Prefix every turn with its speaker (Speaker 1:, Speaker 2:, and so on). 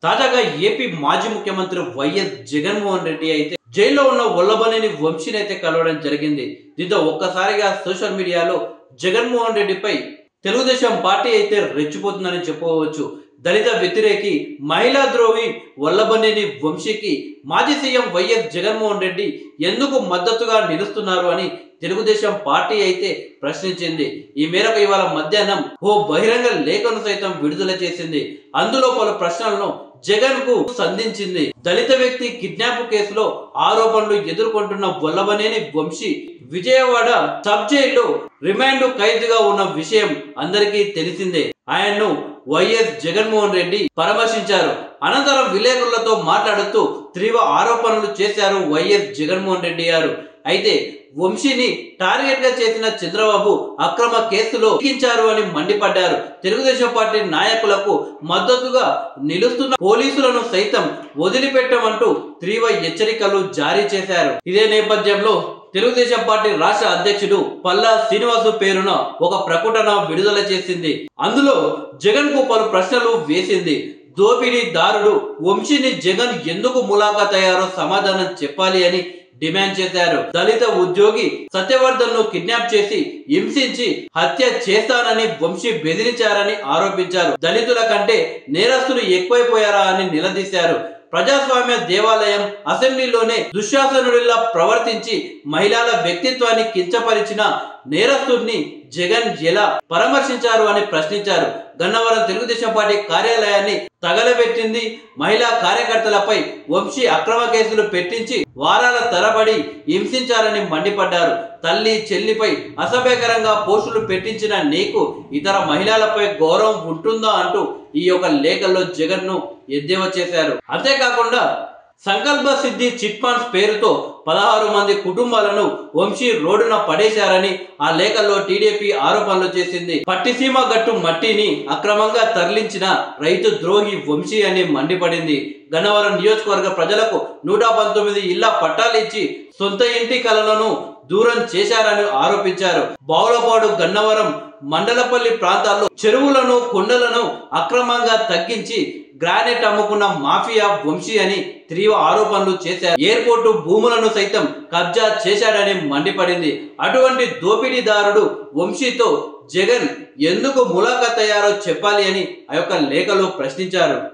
Speaker 1: తాజాగా ఏపీ మాజీ ముఖ్యమంత్రి వైఎస్ జగన్మోహన్ రెడ్డి అయితే జైల్లో ఉన్న వల్లభనేని వంశీని అయితే కలవడం జరిగింది. దీంతో ఒక్కసారిగా సోషల్ మీడియాలో జగన్మోహన్ రెడ్డిపై తెలుగుదేశం పార్టీ అయితే రెచ్చిపోతుందని చెప్పవచ్చు. దళిత వ్యతిరేకి, మహిళా ద్రోహి వల్లభనేని వంశీకి మాజీ సీఎం వైఎస్ జగన్మోహన్ రెడ్డి ఎందుకు మద్దతుగా నిలుస్తున్నారు అని తెలుగుదేశం పార్టీ అయితే ప్రశ్నించింది. ఈ మేరకు ఇవాళ మధ్యాహ్నం ఓ బహిరంగ లేఖను సైతం విడుదల చేసింది. అందులో పలు ప్రశ్నలను జగన్ కు సంధించింది. దళిత వ్యక్తి కిడ్నాప్ కేసులో ఆరోపణలు ఎదుర్కొంటున్న వల్లభనేని వంశీ విజయవాడ సబ్ జైల్లో రిమాండ్ ఖైదీగా ఉన్న విషయం అందరికీ తెలిసిందే. ఆయన్ను వైఎస్ జగన్మోహన్ రెడ్డి పరామర్శించారు. అనంతరం విలేకరులతో మాట్లాడుతూ తీవ్ర ఆరోపణలు చేశారు వైఎస్ జగన్మోహన్ రెడ్డి గారు. అయితే వంశీని టార్గెట్ గా చేసిన చంద్రబాబు అక్రమ కేసులో ఇరికించారు అని మండిపడ్డారు. తెలుగుదేశం పార్టీ నాయకులకు మద్దతుగా నిలుస్తున్న పోలీసులను సైతం వదిలిపెట్టమంటూ తీవ్ర హెచ్చరికలు జారీ చేశారు. ఇదే నేపథ్యంలో తెలుగుదేశం పార్టీ రాష్ట్ర అధ్యక్షుడు పల్లా శ్రీనివాసు పేరున ఒక ప్రకటన విడుదల చేసింది. అందులో జగన్ కు పలు ప్రశ్నలు వేసింది. దోపిడీదారుడు వంశీని జగన్ ఎందుకు ములాఖాత్ అయ్యారో సమాధానం చెప్పాలి అని డిమాండ్ చేశారు. దళిత ఉద్యోగి సత్యవర్ధన్ ను కిడ్నాప్ చేసి హింసించి హత్య చేస్తానని వంశీ బెదిరించారని ఆరోపించారు. దళితుల కంటే నేరస్తులు ఎక్కువైపోయారా అని నిలదీశారు. ప్రజాస్వామ్య దేవాలయం అసెంబ్లీలోనే దుశ్శాసనుడిలా ప్రవర్తించి మహిళల వ్యక్తిత్వాన్ని కించపరిచిన నేరస్తుడిని జగన్ ఎలా పరామర్శించారు అని ప్రశ్నించారు. గన్నవరం తెలుగుదేశం పార్టీ కార్యాలయాన్ని తగలబెట్టింది. మహిళా కార్యకర్తలపై వంశీ అక్రమ కేసులు పెట్టించి వారాల తరబడి హింసించారని మండిపడ్డారు. తల్లి చెల్లిపై అసభ్యకరంగా పోస్టులు పెట్టించిన నీకు ఇతర మహిళలపై గౌరవం ఉంటుందా అంటూ ఈ యొక్క లేఖల్లో జగన్ ను ఎద్దేవా చేశారు. అంతేకాకుండా సంకల్ప సిద్ధి చిట్ ఫండ్స్ పేరుతో 16 మంది కుటుంబాలను వంశీ రోడ్డున పడేశారని ఆ లేఖల్లో టీడీపీ ఆరోపణలు చేసింది. పట్టిసీమ గట్టు మట్టిని అక్రమంగా తరలించిన రైతు ద్రోహి వంశీ అని మండిపడింది. గన్నవరం నియోజకవర్గ ప్రజలకు 119 ఇళ్ల పట్టాలు ఇచ్చి సొంత ఇంటి కలలను దూరం చేశారని ఆరోపించారు. బావులపాడు, గన్నవరం, మండలపల్లి ప్రాంతాల్లో చెరువులను, కొండలను అక్రమంగా తగ్గించి గ్రానైట్ అమ్ముకున్న మాఫియా వంశీ అని తీవ్ర ఆరోపణలు చేశారు. ఎయిర్పోర్టు భూములను సైతం కబ్జా చేశాడని మండిపడింది. అటువంటి దోపిడీదారుడు వంశీతో జగన్ ఎందుకు ములాఖాత్ అయ్యారో చెప్పాలి అని ఆ యొక్క లేఖలో ప్రశ్నించారు.